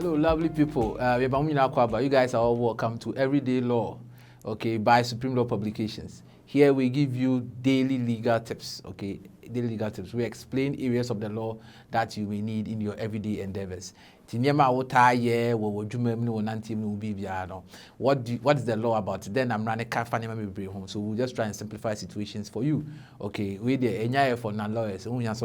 Hello, lovely people. You guys are all welcome to Everyday Law, okay, by Supreme Law Publications. Here we give you daily legal tips, okay, daily legal tips. We explain areas of the law that you may need in your everyday endeavors. What is the law about? Then I'm running home. So we'll just try and simplify situations for you. Okay, we the for non-lawyers. It's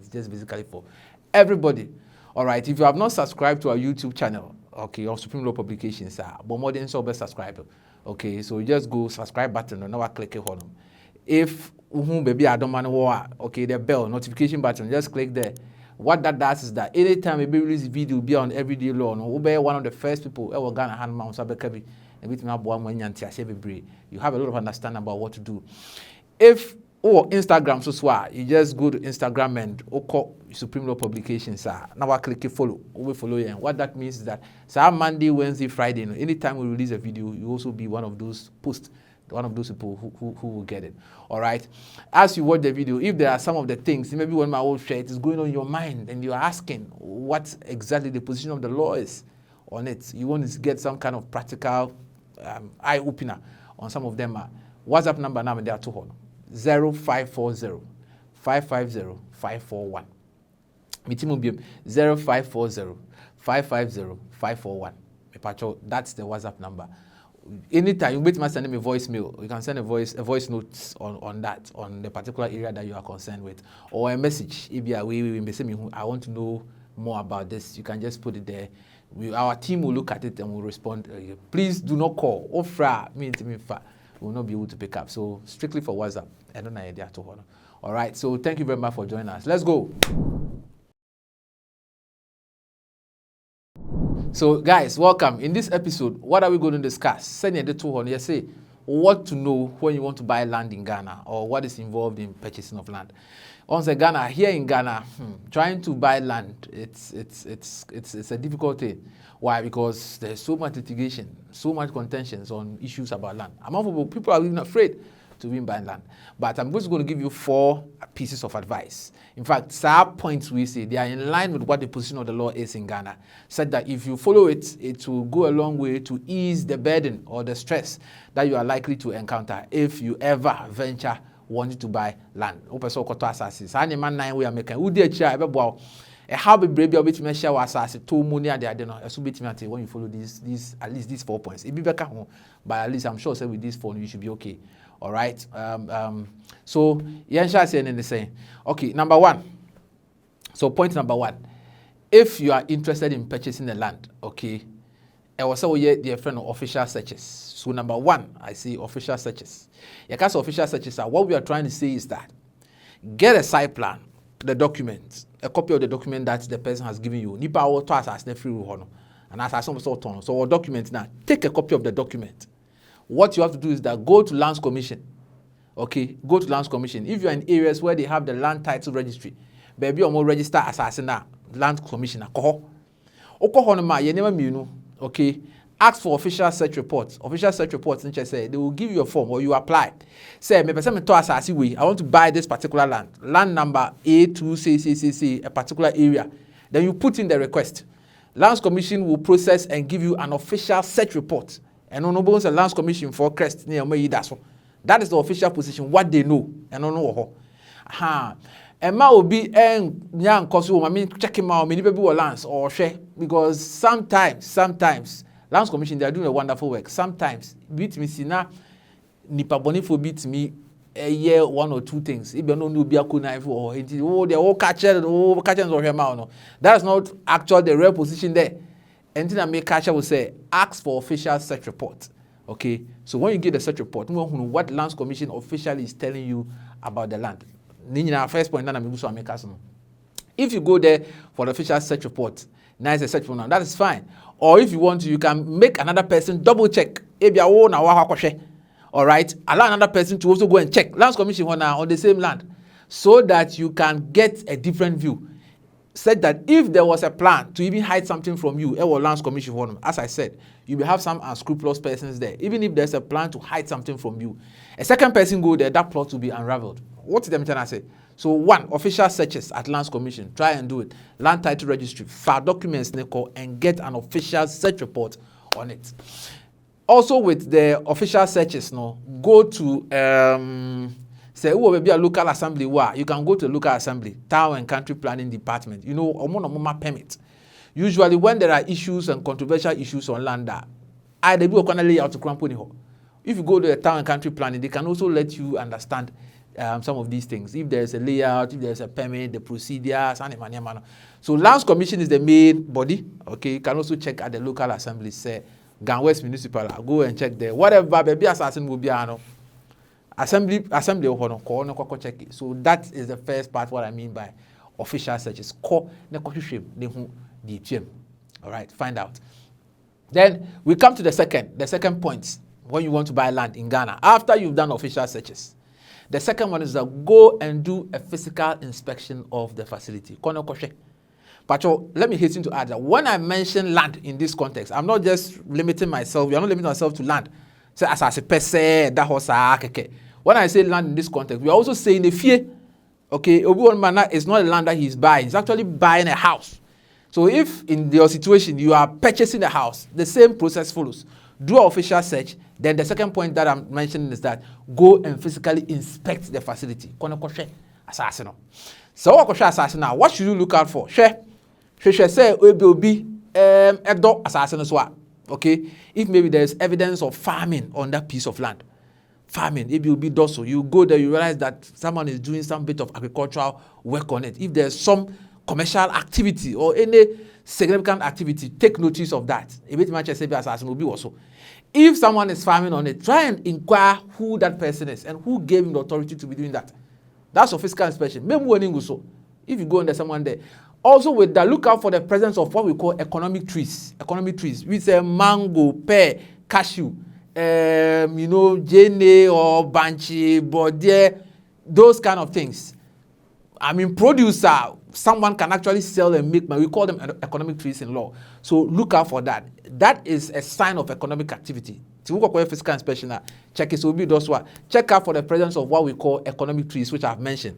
just basically for everybody. All right, if you have not subscribed to our YouTube channel, okay, of Supreme Law Publications, but more than so, subscribe. Okay, so you just go subscribe button and now click it on them. If baby I don't want okay, the bell notification button, just click there. What that does is that anytime a baby release video will be on Everyday Law, no, we'll be one of the first people ever gonna hand mount sabekabi and with me you have a lot of understanding about what to do. If Instagram so you just go to Instagram and call Supreme Law Publications. Now I click follow. We follow you. And what that means is that Monday, Wednesday, Friday, anytime we release a video, you also be one of those posts, one of those people who will get it. All right. As you watch the video, if there are some of the things, maybe when my old shirt is going on in your mind and you're asking what exactly the position of the law is on it, you want to get some kind of practical eye opener on some of them. WhatsApp number now they are 0540 550 541. Mitimum 0540 550 541. That's the WhatsApp number. Anytime you wait to send me a voicemail, you can send a voice note on that, on the particular area that you are concerned with, or a message. If you are I want to know more about this, you can just put it there. Our team will look at it and will respond. Please do not call. Will not be able to pick up. So strictly for WhatsApp. I don't know idea to honor. All right. So thank you very much for joining us. Let's go. So guys, welcome. In this episode, what are we going to discuss? Send the two on. Say what to know when you want to buy land in Ghana or what is involved in purchasing of land. On the Ghana, here in Ghana, trying to buy land, it's a difficult thing. Why? Because there's so much litigation, so much contentions on issues about land. People are even afraid to even buy land. But I'm just going to give you 4 pieces of advice. In fact, some points we say they are in line with what the position of the law is in Ghana. Said that if you follow it, it will go a long way to ease the burden or the stress that you are likely to encounter if you ever venture wanting to buy land. How be brave a bit me share was as to money at the idea when you follow these at least these 4 points. It be better home, but at least I'm sure say with this phone you should be okay. All right. So Yansha saying in the same. Okay, number 1. So point number 1. If you are interested in purchasing the land, okay, I was so the friend of official searches. So number 1, I see official searches. Because official searches are what we are trying to say is that get a site plan, the document, a copy of the document that the person has given you. Nipa or to as free honor. And as I some sort on. So document now, take a copy of the document. What you have to do is that go to Lands Commission. Okay, go to Lands Commission. If you are in areas where they have the land title registry, baby or more register as Land Commissioner. Okay, ask for official search reports. Official search reports, say they will give you a form or you apply. Say, I want to buy this particular land. Land number A2CCCC, a particular area. Then you put in the request. Lands Commission will process and give you an official search report. And on the Lands Commission for Crest near me, that is the official position, what they know. And on no. And ma will be young cause checking my many people lands or share because sometimes Lands Commission they are doing a wonderful work. Sometimes beat me sina nipa boni for beat me a year 1 or 2 things. If you know be a knife or they all catcher or no. That's not actually the real position there. And then I make catcher will say ask for official search report. Okay, so when you get the search report, you know what Lands Commission officially is telling you about the land. First point, if you go there for the official search report, nice a search report, that is fine. Or if you want to, you can make another person double check. All right, allow another person to also go and check Lands Commission on the same land, so that you can get a different view. Said that if there was a plan to even hide something from you, Lands Commission, as I said, you will have some unscrupulous persons there. Even if there's a plan to hide something from you, a second person go there, that plot will be unraveled. What is them trying to say? So one, official searches at Lands Commission. Try and do it. Land Title Registry. File documents and get an official search report on it. Also with the official searches, go to say who will be a local assembly. You can go to the local assembly, town and country planning department. Omona permit. Usually when there are issues and controversial issues on land, either be a layout to cramponi. If you go to the town and country planning, they can also let you understand some of these things. If there's a layout, if there's a permit, the procedures, and so Lands Commission is the main body. Okay, you can also check at the local assembly. Say Gan West Municipal. Go and check there. Whatever baby assassin will be, assembly check it. So that is the first part. What I mean by official searches. All right, find out. Then we come to the second point when you want to buy land in Ghana. After you've done official searches, the second one is that go and do a physical inspection of the facility. But let me hasten to add that when I mention land in this context, I'm not just limiting myself. We are not limiting ourselves to land. So as I say, when I say land in this context, we are also saying the fear. Okay, Obi Manna is not a land that he's buying. He's actually buying a house. So if in your situation you are purchasing a house, the same process follows. Do an official search. Then the second point that I'm mentioning is that go and physically inspect the facility. So what should you look out for? Say Obi Edo assassin as well. Okay, if maybe there's evidence of farming on that piece of land, farming, if you be docile, you go there, you realize that someone is doing some bit of agricultural work on it. If there's some commercial activity or any significant activity, take notice of that. If someone is farming on it, try and inquire who that person is and who gave him the authority to be doing that. That's a physical inspection. Maybe if you go and there's someone there. Also with that, look out for the presence of what we call economic trees. Economic trees. We say mango, pear, cashew, jene or banchi, bode, those kind of things. Producer, someone can actually sell and make money. We call them economic trees in law. So look out for that. That is a sign of economic activity. Physical inspection, check it. So check out for the presence of what we call economic trees, which I've mentioned.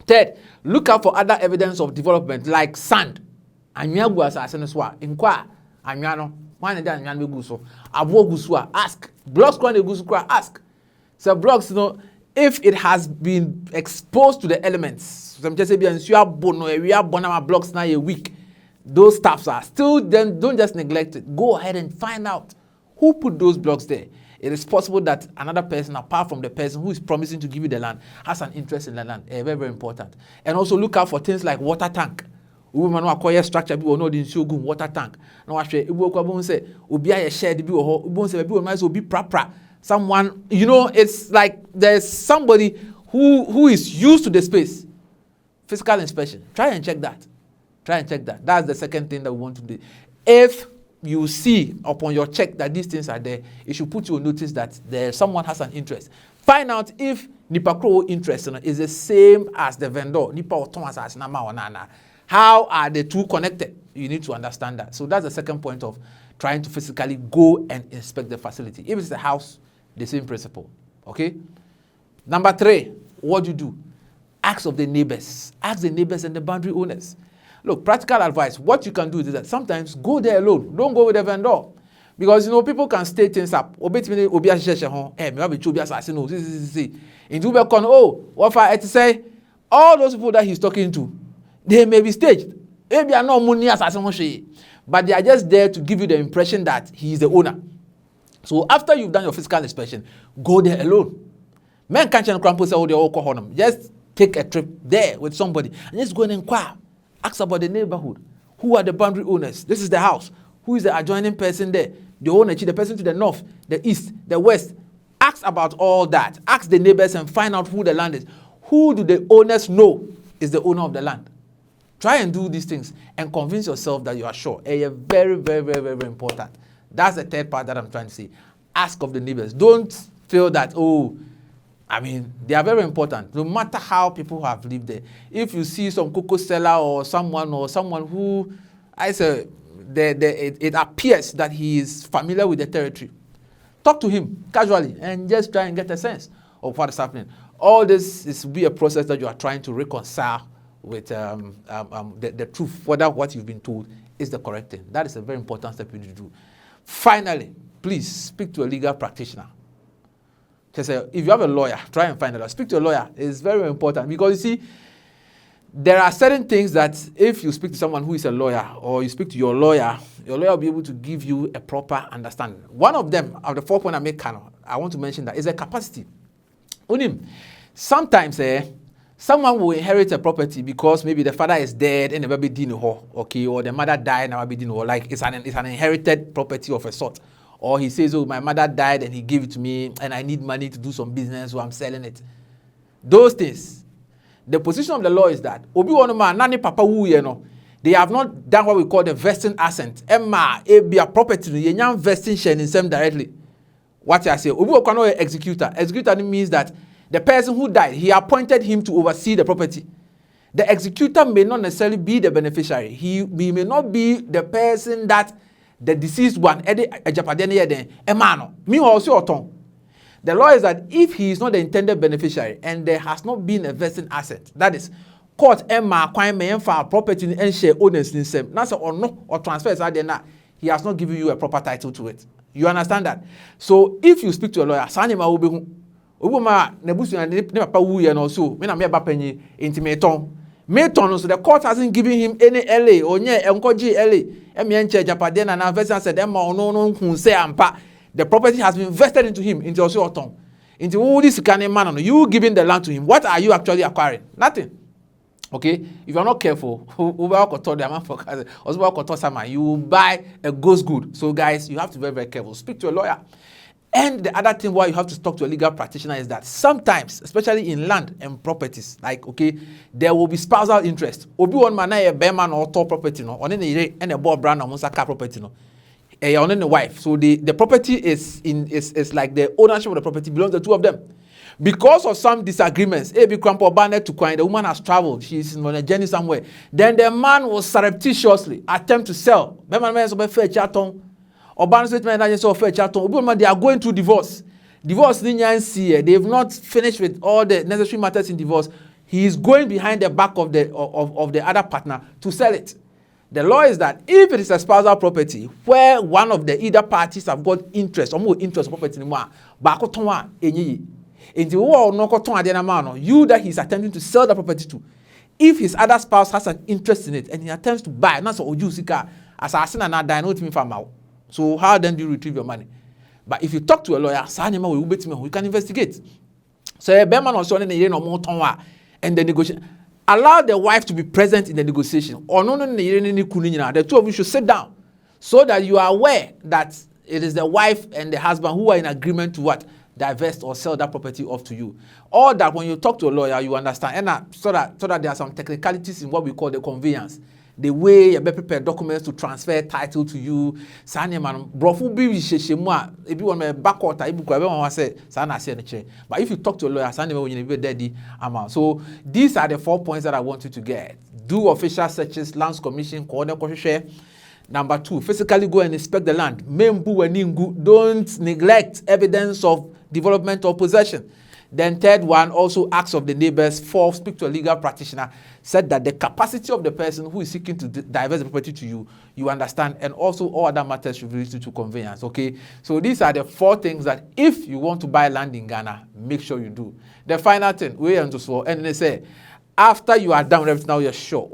Third, look out for other evidence of development like sand. Inquire. Ask. Blocks ask. So blocks, if it has been exposed to the elements, blocks now a week, those stuffs are still, then don't just neglect it. Go ahead and find out who put those blocks there. It is possible that another person, apart from the person who is promising to give you the land, has an interest in the land. Very, very important. And also look out for things like water tank. Women who acquire structure, people know the shogun water tank. Now, actually, say, Ubia shared be proper. Someone, it's like there's somebody who is used to the space. Physical inspection. Try and check that. That's the second thing that we want to do. If you see upon your check that these things are there, it should put you on notice that someone has an interest. Find out if Nipa Crow interest is the same as the vendor. Nipa or Thomas as Nama or Nana. How are the two connected? You need to understand that. So that's the second point of trying to physically go and inspect the facility. If it's a house, the same principle. Okay? Number 3, what do you do? Ask of the neighbors. Ask the neighbors and the boundary owners. Look, practical advice. What you can do is that sometimes go there alone. Don't go with the vendor. Because, people can state things up. All those people that he's talking to, they may be staged. Maybe are not money assassin, but they are just there to give you the impression that he is the owner. So after you've done your physical inspection, go there alone. Men can't say just take a trip there with somebody and just go and inquire. Ask about the neighborhood. Who are the boundary owners? This is the house. Who is the adjoining person there? The owner, the person to the north, the east, the west. Ask about all that. Ask the neighbors and find out who the land is. Who do the owners know is the owner of the land? Try and do these things and convince yourself that you are sure. Very, very, very, very, very important. That's the third part that I'm trying to say. Ask of the neighbors. Don't feel that, they are very important. No matter how people have lived there. If you see some cocoa seller or someone who, it appears that he is familiar with the territory, talk to him casually and just try and get a sense of what is happening. All this will be a process that you are trying to reconcile with the truth, whether what you've been told is the correct thing. That is a very important step you need to do. Finally, please speak to a legal practitioner. If you have a lawyer, try and find a lawyer. Speak to a lawyer. It's very, very important because you see, there are certain things that if you speak to someone who is a lawyer or you speak to your lawyer will be able to give you a proper understanding. One of them, of the 4 points I make, I want to mention that is a capacity. Sometimes someone will inherit a property because maybe the father is dead and the baby didn't know, okay, or the mother died and the baby didn't know, like it's an inherited property of a sort. Or he says, oh, my mother died and he gave it to me and I need money to do some business, so I'm selling it. Those things. The position of the law is that Obi Wanuma, Nani Papa Wu, they have not done what we call the vesting assent. Emma, be a property, you vesting share in them directly. What I say, Obi Wanuma executor. Executor means that the person who died, he appointed him to oversee the property. The executor may not necessarily be the beneficiary. He may not be the person that the deceased one, the law is that if he is not the intended beneficiary and there has not been a vesting asset, that is, court property and share owners in same, that's or no or transfers are there, he has not given you a proper title to it. You understand that? So if you speak to a lawyer, Sanima will be Nebusu and Papa Wu and also, when I'm about penny intimaton. Mayton, so the court hasn't given him any LA or near Mkoji LA. Emienche Japaden and Investor said, Emma no who say ampa. The property has been vested into him, into your tongue. Into all this kind of man, you giving the land to him. What are you actually acquiring? Nothing. Okay? If you're not careful, you will buy a ghost good. So guys, you have to be very, very careful. Speak to a lawyer. And the other thing why you have to talk to a legal practitioner is that sometimes, especially in land and properties, like, okay, there will be spousal interest. Obi one man a bearman or top property, no, on any and a board brand or musaka property, no, on the wife. So the property is like the ownership of the property belongs to the two of them. Because of some disagreements, Abi Crampo Barnett to coin, the woman has traveled, she's on a journey somewhere. Then the man will surreptitiously attempt to sell. They are going through divorce. Divorce, they've not finished with all the necessary matters in divorce. He is going behind the back of the other partner to sell it. The law is that if it is a spousal property where one of the either parties have got interest or more interest in property, you that he's attempting to sell the property to, if his other spouse has an interest in it and he attempts to buy, not so assassin and not die, so how then do you retrieve your money? But if you talk to a lawyer, you can investigate. So a bearman or son in the and the negotiation. Allow the wife to be present in the negotiation. Or the two of you should sit down so that you are aware that it is the wife and the husband who are in agreement to what? Divest or sell that property off to you. Or that when you talk to a lawyer, you understand. And so that there are some technicalities in what we call the conveyance. The way you prepare documents to transfer title to you. But if you talk to a lawyer, so these are the 4 points that I want you to get. Do official searches, lands commission, share. Number 2, physically go and inspect the land. Don't neglect evidence of development or possession. Then third one, also acts of the neighbors. 4, speak to a legal practitioner. Said that the capacity of the person who is seeking to divest the property to you, you understand, and also all other matters should be related to conveyance. Okay, so these are the 4 things that if you want to buy land in Ghana, make sure you do. The final thing, and they say, after you are done with everything, now you're sure.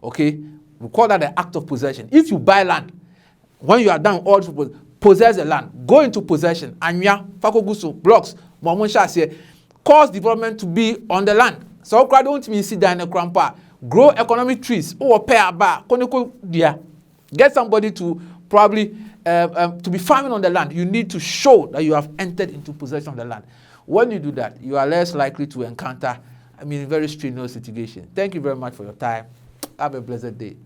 Okay, we call that the act of possession. If you buy land, when you are done all possess the land, go into possession, anya, fakogusu, blocks, cause development to be on the land. So don't mean sit down in a crampa, grow economic trees, or pair bar, get somebody to probably to be farming on the land. You need to show that you have entered into possession of the land. When you do that, you are less likely to encounter, very strenuous litigation. Thank you very much for your time. Have a blessed day.